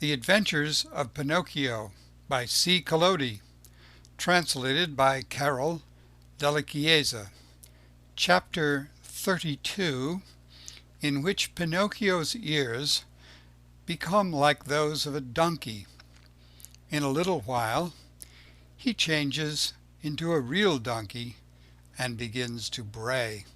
The Adventures of Pinocchio by C. Collodi, translated by Carol Della Chiesa. Chapter 32, in which Pinocchio's ears become like those of a donkey. In a little while, he changes into a real donkey and begins to bray.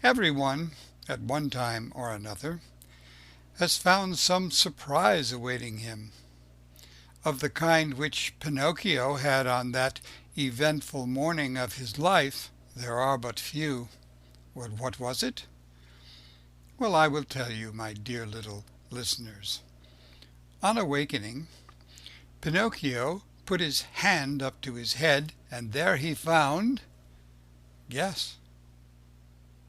Everyone, at one time or another, has found some surprise awaiting him, of the kind which Pinocchio had on that eventful morning of his life. There are but few. Well, what was it? Well, I will tell you, my dear little listeners. On awakening, Pinocchio put his hand up to his head, and there he found, guess,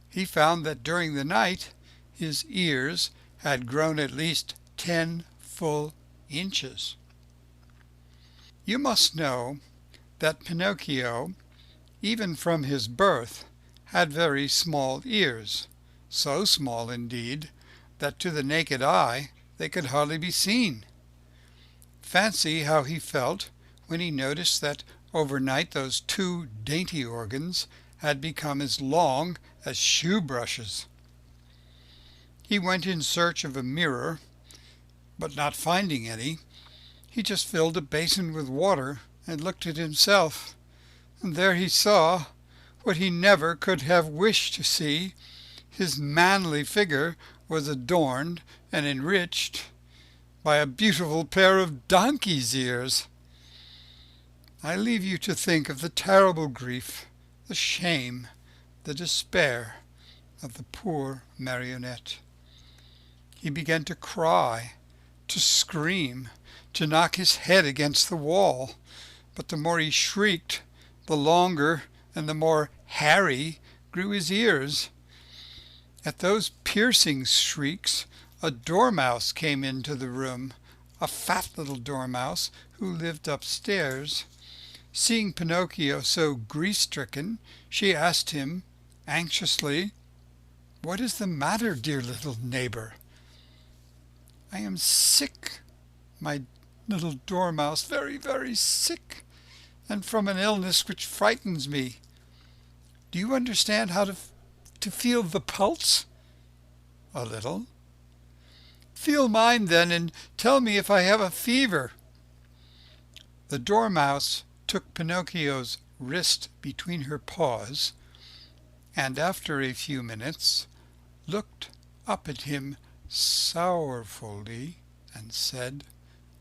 he found that during the night his ears had grown at least 10 full inches. You must know that Pinocchio, even from his birth, had very small ears, so small indeed that to the naked eye they could hardly be seen. Fancy how he felt when he noticed that overnight those two dainty organs had become as long as shoe brushes. He went in search of a mirror, but not finding any, he just filled a basin with water and looked at himself, and there he saw what he never could have wished to see. His manly figure was adorned and enriched by a beautiful pair of donkey's ears. I leave you to think of the terrible grief, the shame, the despair of the poor marionette. He began to cry, to scream, to knock his head against the wall, but the more he shrieked, the longer and the more hairy grew his ears. At those piercing shrieks, a dormouse came into the room, a fat little dormouse who lived upstairs. Seeing Pinocchio so grief-stricken, she asked him anxiously, "What is the matter, dear little neighbor?" "I am sick, my little dormouse, very, very sick, and from an illness which frightens me. Do you understand how to feel the pulse?" "A little." "Feel mine, then, and tell me if I have a fever." The dormouse took Pinocchio's wrist between her paws, and after a few minutes looked up at him sorrowfully and said,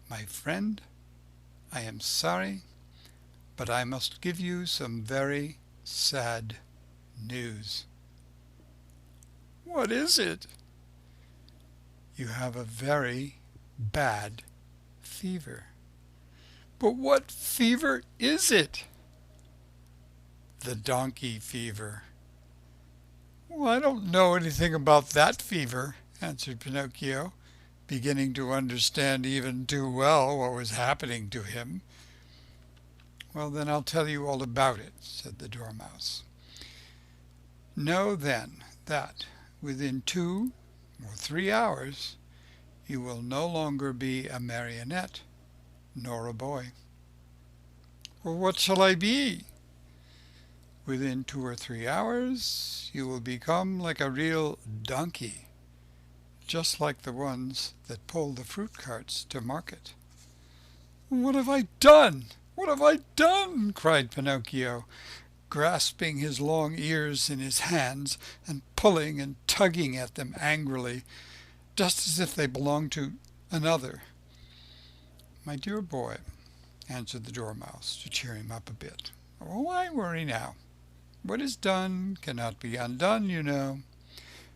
"My friend, I am sorry, but I must give you some very sad news." "What is it?" "You have a very bad fever." "But what fever is it?" "The donkey fever." "Well, I don't know anything about that fever," answered Pinocchio, beginning to understand even too well what was happening to him. "Well, then I'll tell you all about it," said the Dormouse. "Know then that within 2 or 3 hours you will no longer be a marionette nor a boy." "Well, what shall I be?" "Within 2 or 3 hours you will become like a real donkey, just like the ones that pull the fruit carts to market." "What have I done? What have I done?" cried Pinocchio, grasping his long ears in his hands and pulling and tugging at them angrily, just as if they belonged to another. "My dear boy," answered the Dormouse, to cheer him up a bit, "oh, why worry now? What is done cannot be undone, you know.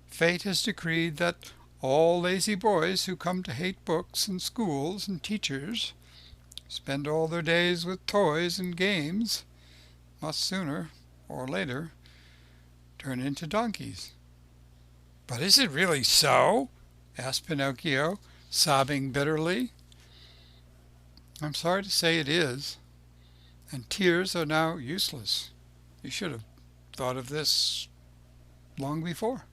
Fate has decreed that all lazy boys who come to hate books and schools and teachers, spend all their days with toys and games, must sooner or later turn into donkeys." "But is it really so?" asked Pinocchio, sobbing bitterly. "I'm sorry to say it is, and tears are now useless. You should have thought of this long before."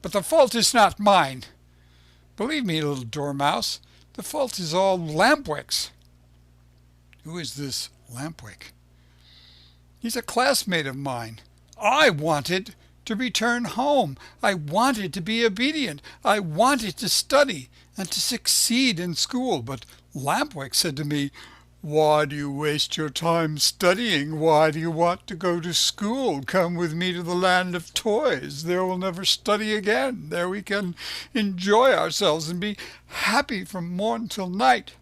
"But the fault is not mine. Believe me, little Dormouse, the fault is all Lampwick's." "Who is this Lampwick?" "He's a classmate of mine. I wanted to return home. I wanted to be obedient. I wanted to study and to succeed in school. But Lampwick said to me, 'Why do you waste your time studying? Why do you want to go to school? Come with me to the land of toys. There we'll never study again. There we can enjoy ourselves and be happy from morn till night.'"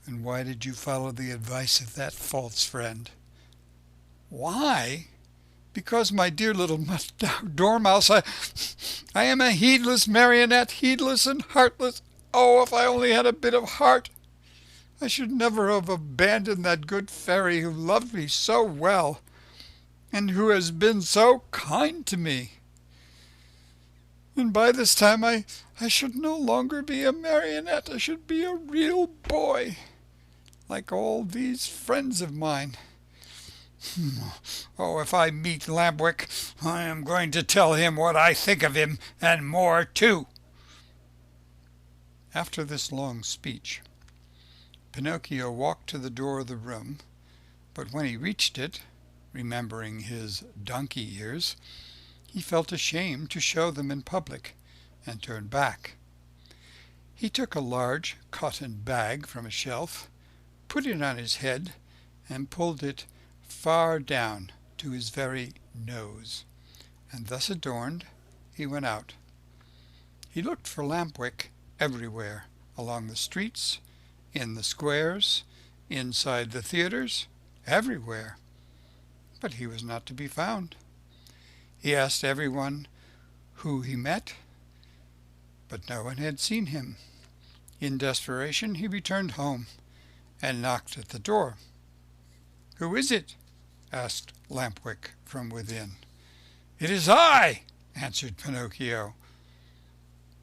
"And why did you follow the advice of that false friend?" "Why? Because, my dear little Dormouse, I am a heedless marionette, heedless and heartless. Oh, if I only had a bit of heart! I should never have abandoned that good fairy who loved me so well, and who has been so kind to me. And by this time I should no longer be a marionette. I should be a real boy, like all these friends of mine. Oh, if I meet Lampwick, I am going to tell him what I think of him, and more too." After this long speech, Pinocchio walked to the door of the room, but when he reached it, remembering his donkey ears, he felt ashamed to show them in public, and turned back. He took a large cotton bag from a shelf, put it on his head, and pulled it far down to his very nose, and thus adorned he went out. He looked for Lampwick everywhere, along the streets, in the squares, inside the theaters, everywhere, but he was not to be found. He asked everyone who he met, but no one had seen him. In desperation he returned home and knocked at the door. "Who is it?" asked Lampwick from within. "It is I," answered Pinocchio.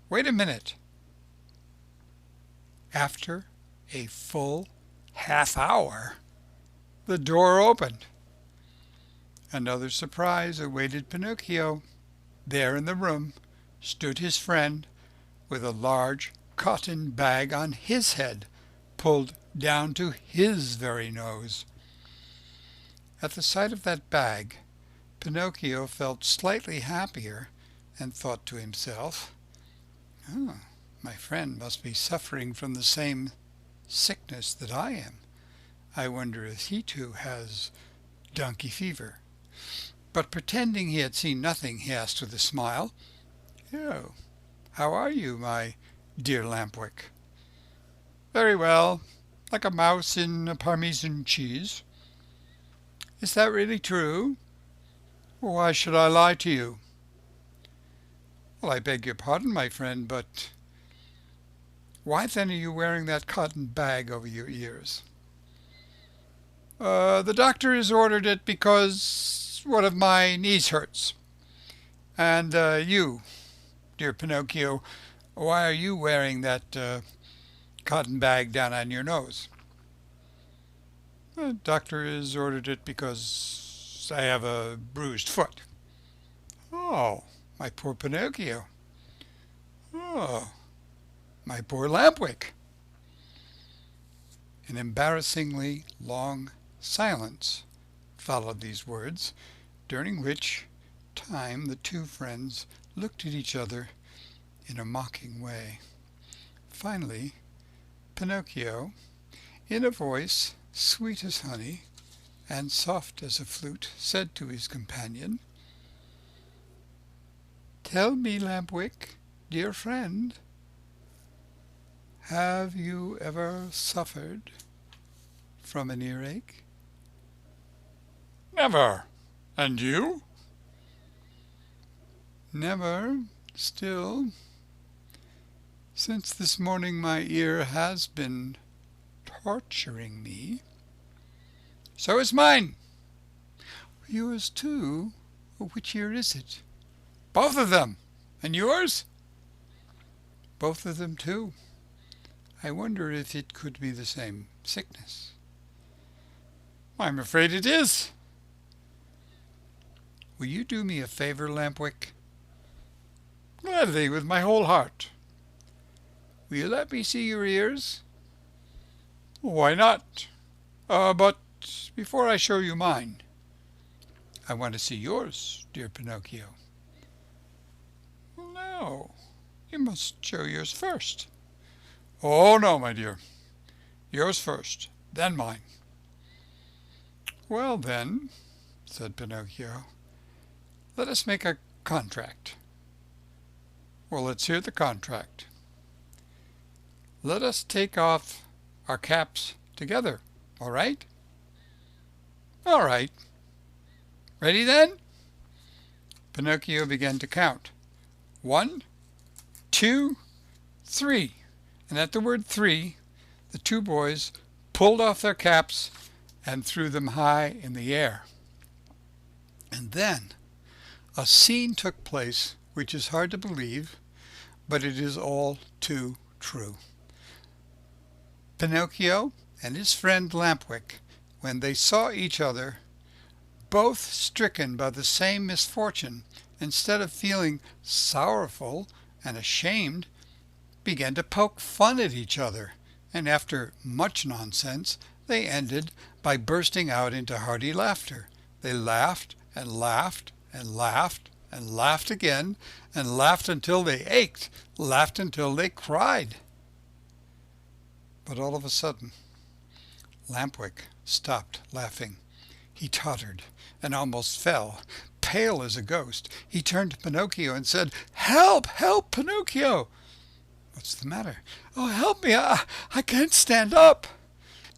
"Wait a minute." After a full half-hour, the door opened. Another surprise awaited Pinocchio. There in the room stood his friend with a large cotton bag on his head, pulled down to his very nose. At the sight of that bag, Pinocchio felt slightly happier and thought to himself, "Oh, my friend must be suffering from the same sickness that I am. I wonder if he too has donkey fever." But pretending he had seen nothing, he asked with a smile, "Oh, how are you, my dear Lampwick?" "Very well, like a mouse in a Parmesan cheese." "Is that really true? Why should I lie to you?" "Well, I beg your pardon, my friend, but why then are you wearing that cotton bag over your ears?" The doctor has ordered it because one of my knees hurts. And you, dear Pinocchio, why are you wearing that cotton bag down on your nose?" "The doctor has ordered it because I have a bruised foot." "Oh, my poor Pinocchio." "Oh, my poor Lampwick." An embarrassingly long silence followed these words, during which time the two friends looked at each other in a mocking way. Finally, Pinocchio, in a voice sweet as honey and soft as a flute, said to his companion, "Tell me, Lampwick, dear friend, have you ever suffered from an earache?" "Never. And you?" "Never. Still, since this morning my ear has been torturing me." "So is mine." "Yours too? Which ear is it?" "Both of them. And yours?" "Both of them too. I wonder if it could be the same sickness." "I'm afraid it is." "Will you do me a favor, Lampwick?" Gladly, with my whole heart. Will you let me see your ears? Why not? But before I show you mine, I want to see yours, dear Pinocchio. No, you must show yours first. Oh, no, my dear. Yours first, then mine. Well, then, said Pinocchio, let us make a contract. Well, let's hear the contract. Let us take off our caps together, all right? All right. Ready then? Pinocchio began to count. 1, 2, 3. And at the word 3, the two boys pulled off their caps and threw them high in the air. And then a scene took place which is hard to believe, but it is all too true. Pinocchio and his friend Lampwick, when they saw each other, both stricken by the same misfortune, instead of feeling sorrowful and ashamed, began to poke fun at each other, and after much nonsense, they ended by bursting out into hearty laughter. They laughed and laughed and laughed and laughed again, and laughed until they ached, laughed until they cried. But all of a sudden, Lampwick stopped laughing. He tottered and almost fell. Pale as a ghost, he turned to Pinocchio and said, "Help! Help, Pinocchio!" "What's the matter?" "Oh, help me! I can't stand up."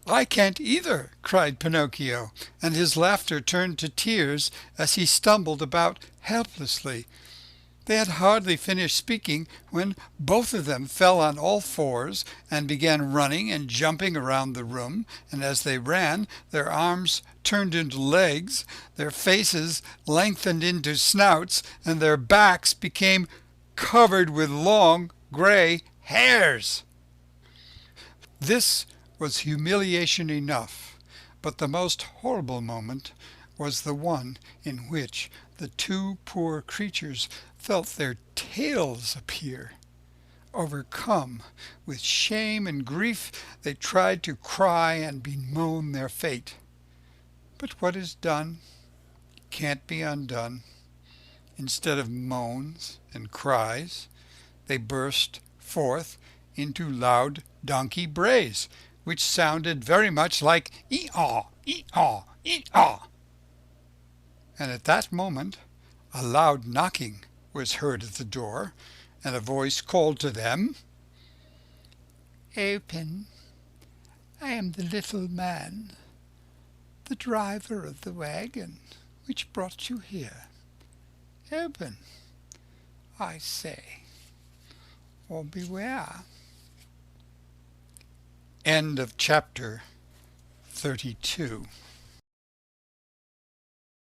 "I can't either," cried Pinocchio, and his laughter turned to tears as he stumbled about helplessly. They had hardly finished speaking when both of them fell on all fours and began running and jumping around the room, and as they ran, their arms turned into legs, their faces lengthened into snouts, and their backs became covered with long gray hairs. This was humiliation enough, but the most horrible moment was the one in which the two poor creatures felt their tails appear. Overcome with shame and grief, they tried to cry and bemoan their fate. But what is done can't be undone. Instead of moans and cries, they burst forth into loud donkey brays, which sounded very much like ee-aw, ee-aw, ee-aw. And at that moment a loud knocking was heard at the door, and a voice called to them, "Open, I am the little man, the driver of the wagon which brought you here. Open, I say, or beware." End of chapter 32.